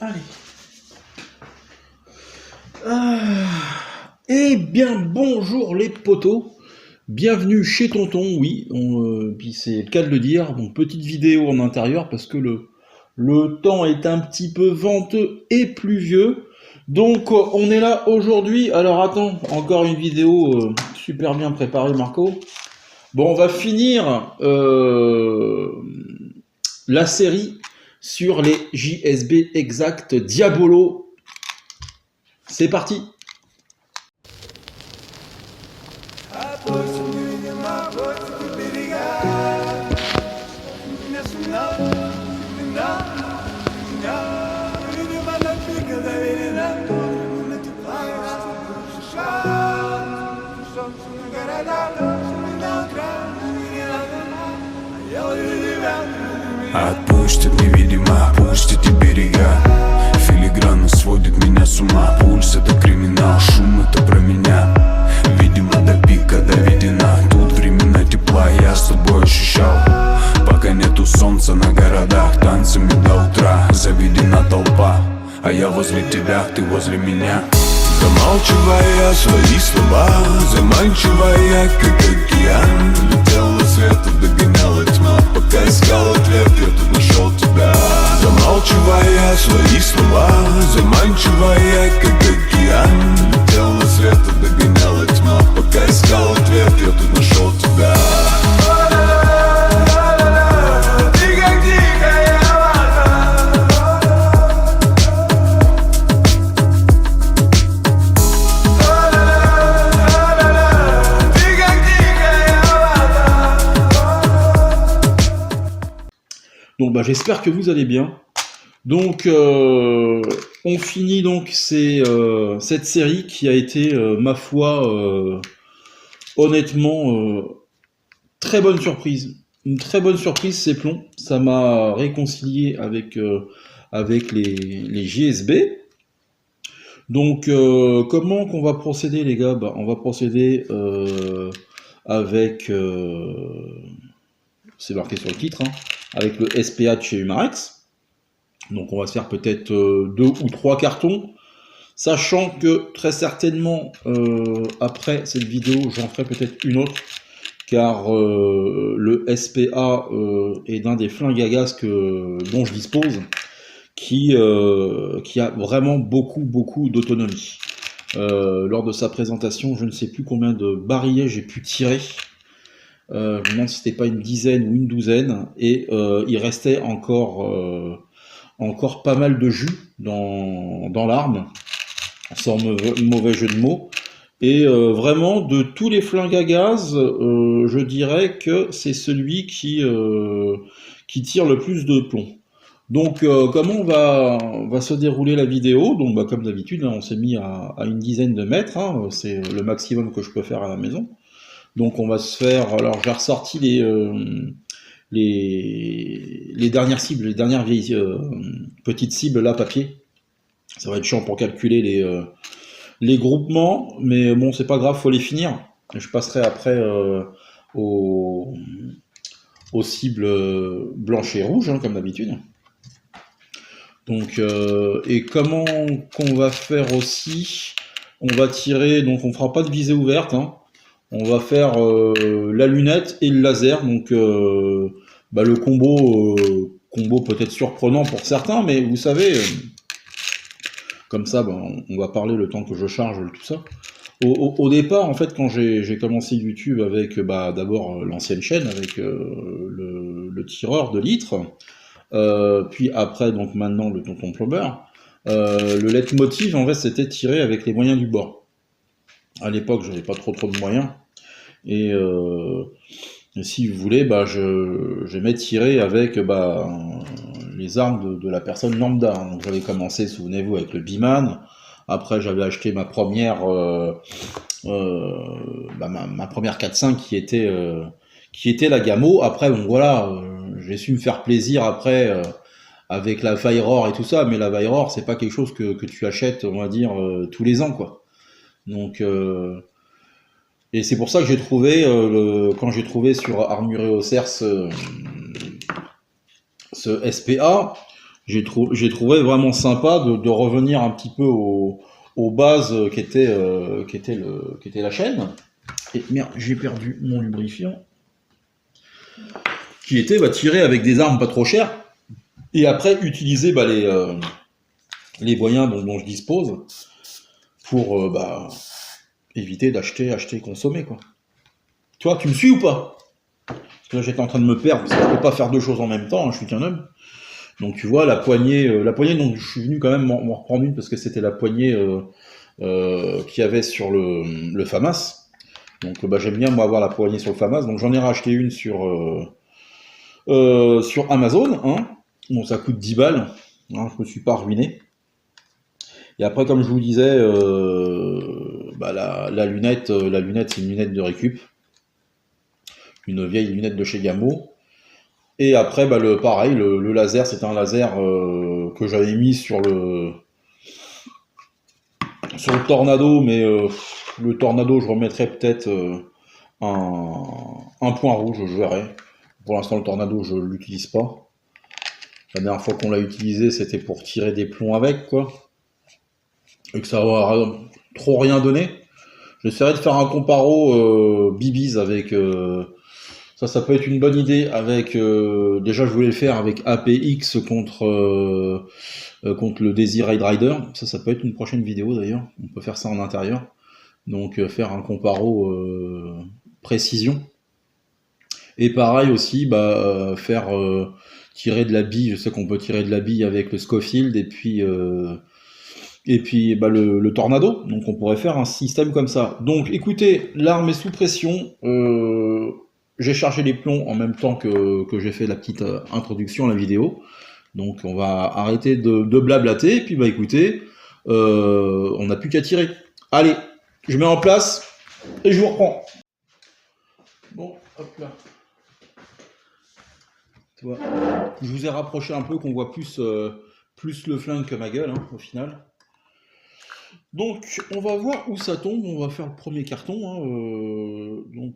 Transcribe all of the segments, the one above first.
Allez. Eh bien, bonjour les potos. Bienvenue chez Tonton, oui. Puis c'est le cas de le dire. Donc, petite vidéo en intérieur parce que le temps est un petit peu venteux et pluvieux. Donc, on est là aujourd'hui. Alors, attends, encore une vidéo super bien préparée, Marco. Bon, on va finir la série sur les JSB exact Diabolo. C'est parti. Отпустит невидимо, пустит и берега. Филигранно сводит меня с ума. Пульс это криминал, шум это про меня. Видимо до пика доведена. Тут времена тепла я с тобой ощущал. Пока нету солнца на городах, танцами до утра заведена толпа. А я возле тебя, ты возле меня. Замалчивая свои слова, заманчивая, как океан. Летела света, догоняла тьма. Пока искал ответ, я тут нашел тебя. Замалчивая свои слова, заманчивая, как океан. Летела света, догоняла тьма. Пока искал ответ, я тут нашел тебя. Donc bah, j'espère que vous allez bien. Donc on finit donc cette série qui a été ma foi honnêtement très bonne surprise. Une très bonne surprise ces plombs. Ça m'a réconcilié avec les JSB. Donc comment qu'on va procéder les gars? Bah, on va procéder avec c'est marqué sur le titre, hein, avec le SPA de chez Humarex. Donc on va se faire peut-être 2 ou 3 cartons, sachant que très certainement après cette vidéo j'en ferai peut-être une autre, car le SPA est d'un des flingues à gaz dont je dispose, qui a vraiment beaucoup d'autonomie. Lors de sa présentation, je ne sais plus combien de barillets j'ai pu tirer. Je me demande si c'était pas une dizaine ou une douzaine, et il restait encore pas mal de jus dans l'arme, sans mauvais jeu de mots. Et vraiment, de tous les flingues à gaz, je dirais que c'est celui qui tire le plus de plomb. Donc comment va se dérouler la vidéo? Donc bah, comme d'habitude, hein, on s'est mis à une dizaine de mètres, hein, c'est le maximum que je peux faire à la maison. Donc on va se faire, alors j'ai ressorti les dernières cibles, les dernières vieilles petites cibles là, papier. Ça va être chiant pour calculer les groupements, mais bon c'est pas grave, faut les finir. Je passerai après aux cibles blanches et rouges, hein, comme d'habitude. Donc et comment qu'on va faire aussi? On va tirer, donc on fera pas de visée ouverte, hein. On va faire la lunette et le laser, donc bah, le combo peut-être surprenant pour certains, mais vous savez, comme ça, bah, on va parler le temps que je charge tout ça. Au départ, en fait, quand j'ai commencé YouTube avec bah, d'abord l'ancienne chaîne, avec le tireur de litres, puis après, donc maintenant, le tonton plombeur, le leitmotiv, en fait, c'était tirer avec les moyens du bord. À l'époque, j'avais pas trop de moyens, et si vous voulez, bah, j'aimais tirer avec bah, les armes de la personne lambda. Donc j'avais commencé, souvenez-vous, avec le Biman. Après, j'avais acheté ma première bah, ma première 4.5 qui était la Gamo. Après, bon voilà, j'ai su me faire plaisir après avec la Vairor et tout ça, mais la Vairor, c'est pas quelque chose que tu achètes, on va dire, tous les ans, quoi. Donc, et c'est pour ça que j'ai trouvé, quand j'ai trouvé sur Armuré au Cerf ce SPA, j'ai trouvé vraiment sympa de revenir un petit peu aux bases qui était la chaîne. Et merde, j'ai perdu mon lubrifiant. Qui était tirer avec des armes pas trop chères. Et après, utiliser les moyens dont je dispose pour éviter acheter, consommer, quoi. Tu vois, tu me suis ou pas? Parce que là, j'étais en train de me perdre, parce que je peux pas faire deux choses en même temps, hein, je suis qu'un homme. Donc tu vois, la poignée dont je suis venu quand même m'en reprendre une, parce que c'était la poignée qu'il y avait sur le FAMAS. Donc j'aime bien, moi, avoir la poignée sur le FAMAS. Donc j'en ai racheté une sur Amazon, hein. Bon, ça coûte 10 balles, hein, je me suis pas ruiné. Et après, comme je vous disais, la lunette, c'est une lunette de récup, une vieille lunette de chez Gamo. Et après, pareil, le laser, c'est un laser que j'avais mis sur le Tornado, mais le Tornado, je remettrais peut-être un point rouge, je verrai. Pour l'instant, le Tornado, je l'utilise pas. La dernière fois qu'on l'a utilisé, c'était pour tirer des plombs avec, quoi. Et que ça va trop rien donné. J'essaierai de faire un comparo BBs avec... ça peut être une bonne idée avec... déjà, je voulais le faire avec APX contre le Daisy Raid Rider. Ça peut être une prochaine vidéo, d'ailleurs. On peut faire ça en intérieur. Donc, faire un comparo précision. Et pareil aussi, faire... tirer de la bille, je sais qu'on peut tirer de la bille avec le Scofield et puis le Tornado. Donc on pourrait faire un système comme ça. Donc écoutez, l'arme est sous pression. J'ai chargé les plombs en même temps que j'ai fait la petite introduction à la vidéo. Donc on va arrêter de blablater. Et puis écoutez, on n'a plus qu'à tirer. Allez, je mets en place et je vous reprends. Bon, hop là. Tu vois, je vous ai rapproché un peu, qu'on voit plus le flingue que ma gueule, hein, au final. Donc, on va voir où ça tombe. On va faire le premier carton, hein, donc,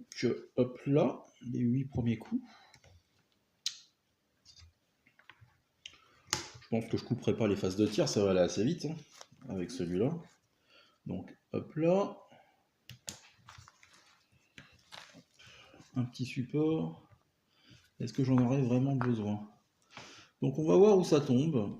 hop là, les 8 premiers coups. Je pense que je couperai pas les phases de tir, ça va aller assez vite, hein, avec celui-là. Donc, hop là. Un petit support. Est-ce que j'en aurais vraiment besoin? Donc on va voir où ça tombe.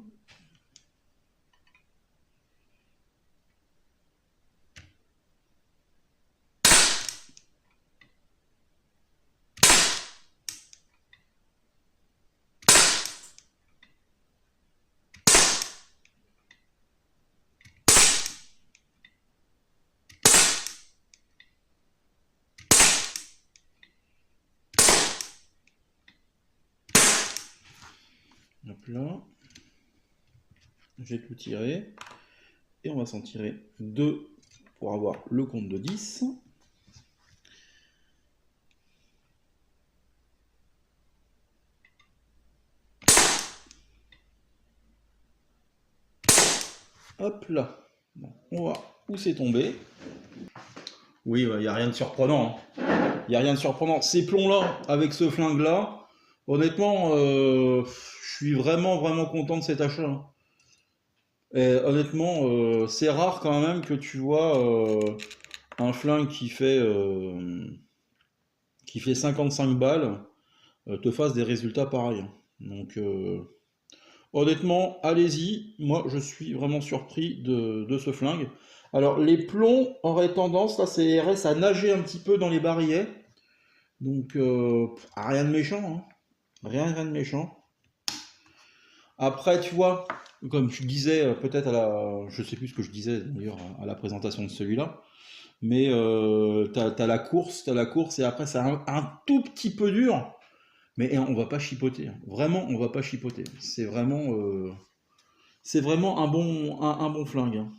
Hop là. J'ai tout tiré. Et on va s'en tirer 2 pour avoir le compte de 10. Hop là. Bon, on va voir où c'est tombé. Oui, il n'y a rien de surprenant. Il n'y a rien de surprenant. Ces plombs-là, avec ce flingue-là, honnêtement, je suis vraiment, vraiment content de cet achat, hein. Et honnêtement, c'est rare quand même que tu vois un flingue qui fait 55 balles te fasse des résultats pareils. Donc, honnêtement, allez-y. Moi, je suis vraiment surpris de ce flingue. Alors, les plombs auraient tendance, là, c'est RS, à nager un petit peu dans les barillets. Donc, rien de méchant, hein. Rien de méchant. Après, tu vois, comme tu disais, peut-être je sais plus ce que je disais d'ailleurs à la présentation de celui-là, mais t'as la course, et après c'est un tout petit peu dur, mais on va pas chipoter, hein. Vraiment, on va pas chipoter. C'est vraiment un bon flingue, hein.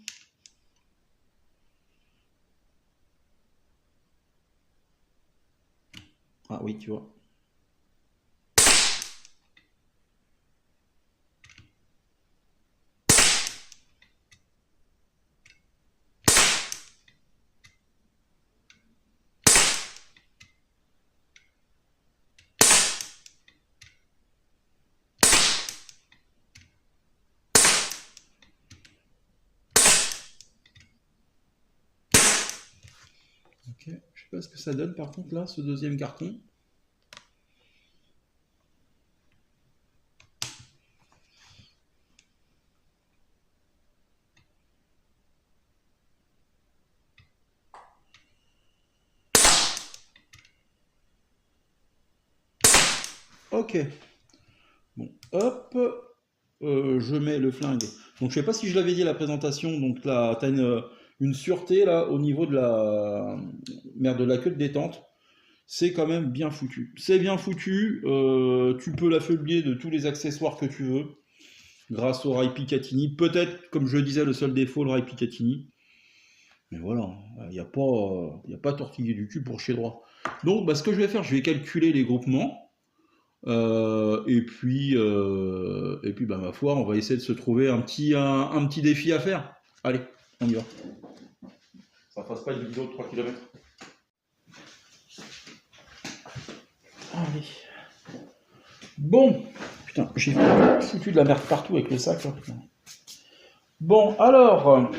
Ah oui, tu vois. Ok, je sais pas ce que ça donne par contre là, ce deuxième carton. Ok. Bon, hop. Je mets le flingue. Donc je sais pas si je l'avais dit à la présentation, donc là, tu as une sûreté là au niveau de la merde, de la queue de détente. C'est quand même bien foutu. C'est bien foutu. Tu peux l'affaiblir de tous les accessoires que tu veux grâce au rail Picatinny. Peut-être, comme je le disais, le seul défaut, le rail Picatinny. Mais voilà, il n'y a pas tortillé du cul pour chez droit. Donc, bah, ce que je vais faire, je vais calculer les groupements. Et puis bah, ma foi, on va essayer de se trouver un petit défi à faire. Allez, on y va. Ça fasse pas une vidéo de 3 km. Allez. Bon, putain, j'ai foutu de la merde partout avec le sac. Là, putain. Bon, alors,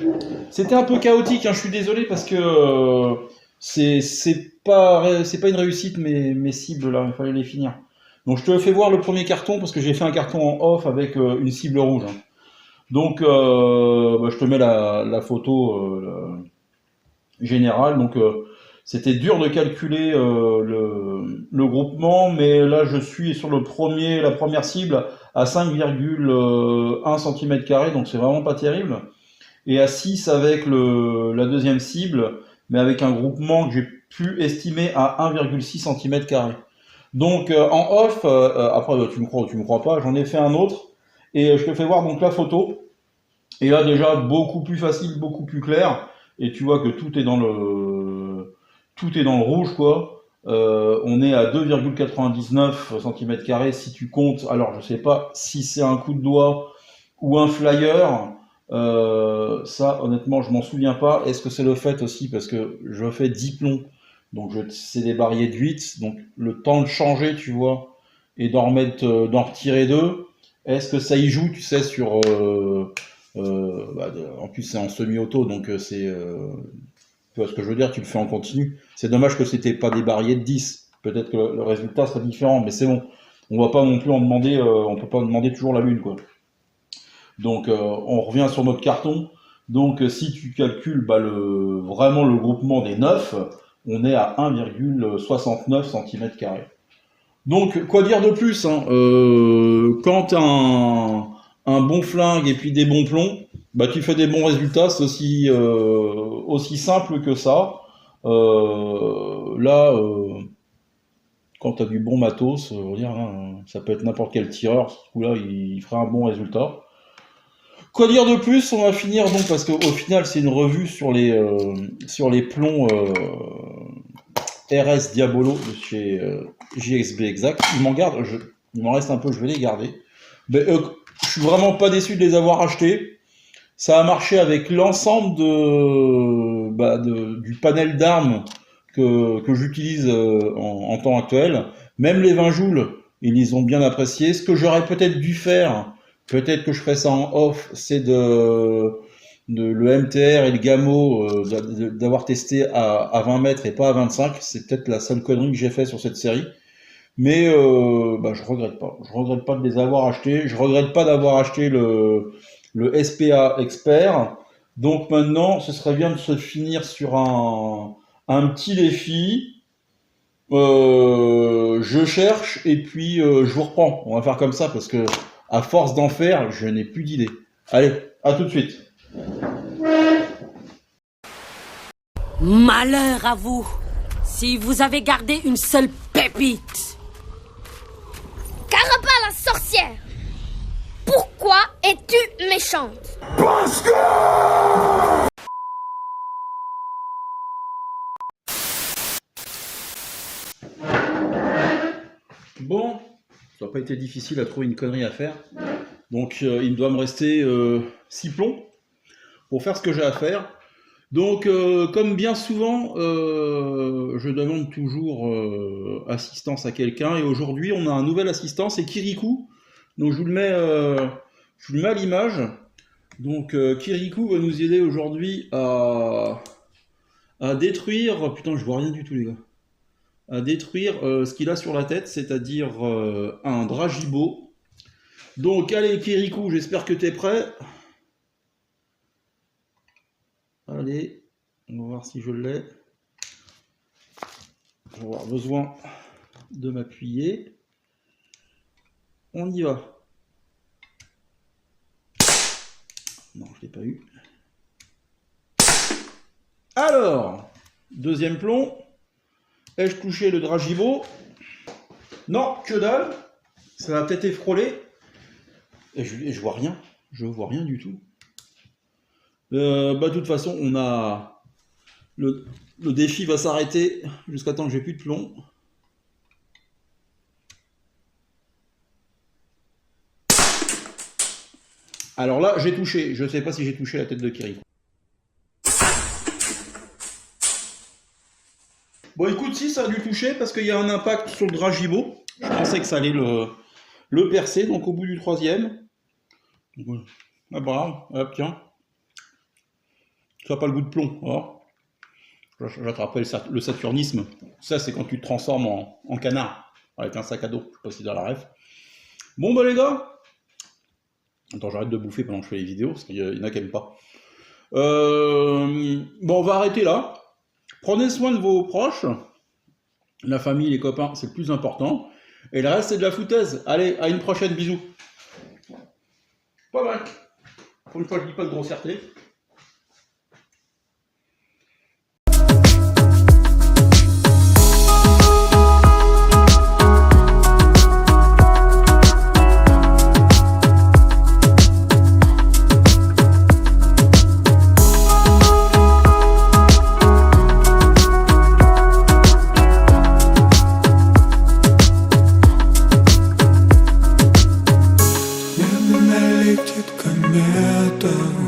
c'était un peu chaotique, hein, je suis désolé parce que c'est pas une réussite mes cibles là, il fallait les finir. Donc je te fais voir le premier carton parce que j'ai fait un carton en off avec une cible rouge. Hein. Donc bah, je te mets la photo générale. Donc c'était dur de calculer le groupement, mais là je suis sur la première cible à 5,1 cm², donc c'est vraiment pas terrible. Et à 6 avec la deuxième cible, mais avec un groupement que j'ai pu estimer à 1,6 cm². Donc en off, après tu me crois ou tu me crois pas, j'en ai fait un autre et je te fais voir donc la photo. Et là déjà beaucoup plus facile, beaucoup plus clair. Et tu vois que tout est dans le rouge quoi. On est à 2,99 cm² si tu comptes. Alors je sais pas si c'est un coup de doigt ou un flyer. Ça honnêtement je m'en souviens pas. Est-ce que c'est le fait aussi parce que je fais 10 plombs. Donc c'est des barrières de 8, donc le temps de changer, tu vois, et d'en retirer 2. Est-ce que ça y joue, tu sais, sur en plus c'est en semi-auto, donc tu vois ce que je veux dire, tu le fais en continu. C'est dommage que c'était pas des barrières de 10. Peut-être que le résultat serait différent, mais c'est bon. On va pas non plus en demander, on peut pas demander toujours la lune, quoi. Donc on revient sur notre carton. Donc si tu calcules vraiment le groupement des 9, on est à 1,69 cm². Donc, quoi dire de plus hein, quand tu as un bon flingue et puis des bons plombs, bah, tu fais des bons résultats, c'est aussi simple que ça. Là, quand tu as du bon matos, on va dire, hein, ça peut être n'importe quel tireur, ce coup-là, il fera un bon résultat. Quoi dire de plus? On va finir donc, parce qu'au final, c'est une revue sur les plombs RS Diabolo de chez JXB Exact. Il m'en reste un peu, je vais les garder. Mais, je suis vraiment pas déçu de les avoir achetés. Ça a marché avec l'ensemble du panel d'armes que j'utilise en temps actuel. Même les 20 joules, ils les ont bien appréciés. Ce que j'aurais peut-être dû faire, peut-être que je ferai ça en off, c'est le MTR et le Gamo, d'avoir testé à 20 mètres et pas à 25. C'est peut-être la seule connerie que j'ai fait sur cette série. Mais je regrette pas. Je regrette pas de les avoir achetés. Je regrette pas d'avoir acheté le SPA Expert. Donc maintenant, ce serait bien de se finir sur un petit défi. Je cherche et puis je vous reprends. On va faire comme ça parce que à force d'en faire, je n'ai plus d'idées. Allez, à tout de suite. Malheur à vous, si vous avez gardé une seule pépite. Carapa la sorcière, pourquoi es-tu méchante? Bon, ça n'a pas été difficile à trouver une connerie à faire. Donc il doit me rester 6 plombs pour faire ce que j'ai à faire. Donc comme bien souvent, je demande toujours assistance à quelqu'un. Et aujourd'hui, on a un nouvel assistant, c'est Kirikou. Donc je vous le mets à l'image. Donc Kirikou va nous aider aujourd'hui à à détruire... Putain, je vois rien du tout, les gars. À détruire ce qu'il a sur la tête, c'est-à-dire un Dragibo. Donc, allez, Kirikou, j'espère que tu es prêt. Allez, on va voir si je l'ai. Je vais avoir besoin de m'appuyer. On y va. Non, je ne l'ai pas eu. Alors, deuxième plomb. Ai-je touché le Dragibo? Non, que dalle. Ça va peut-être effrôler. Et je vois rien. Je vois rien du tout. De toute façon, on a... Le défi va s'arrêter jusqu'à temps que j'ai plus de plomb. Alors là, j'ai touché. Je ne sais pas si j'ai touché la tête de Kirikou. Bon, écoute, si, ça a dû toucher parce qu'il y a un impact sur le Dragibo. Je pensais que ça allait le percer, donc au bout du troisième. Ah bah, hop, tiens. Ça n'a pas le goût de plomb. J'attrapais le saturnisme. Ça, c'est quand tu te transformes en canard avec un sac à dos. Je sais pas si dans la ref. Bon, bah les gars. Attends, j'arrête de bouffer pendant que je fais les vidéos parce qu'il y en a qui n'aiment pas. Bon, on va arrêter là. Prenez soin de vos proches. La famille, les copains, c'est le plus important. Et le reste, c'est de la foutaise. Allez, à une prochaine, bisous. Pas mal. Pour une fois, je dis pas de grossièreté. Медленно летит комета.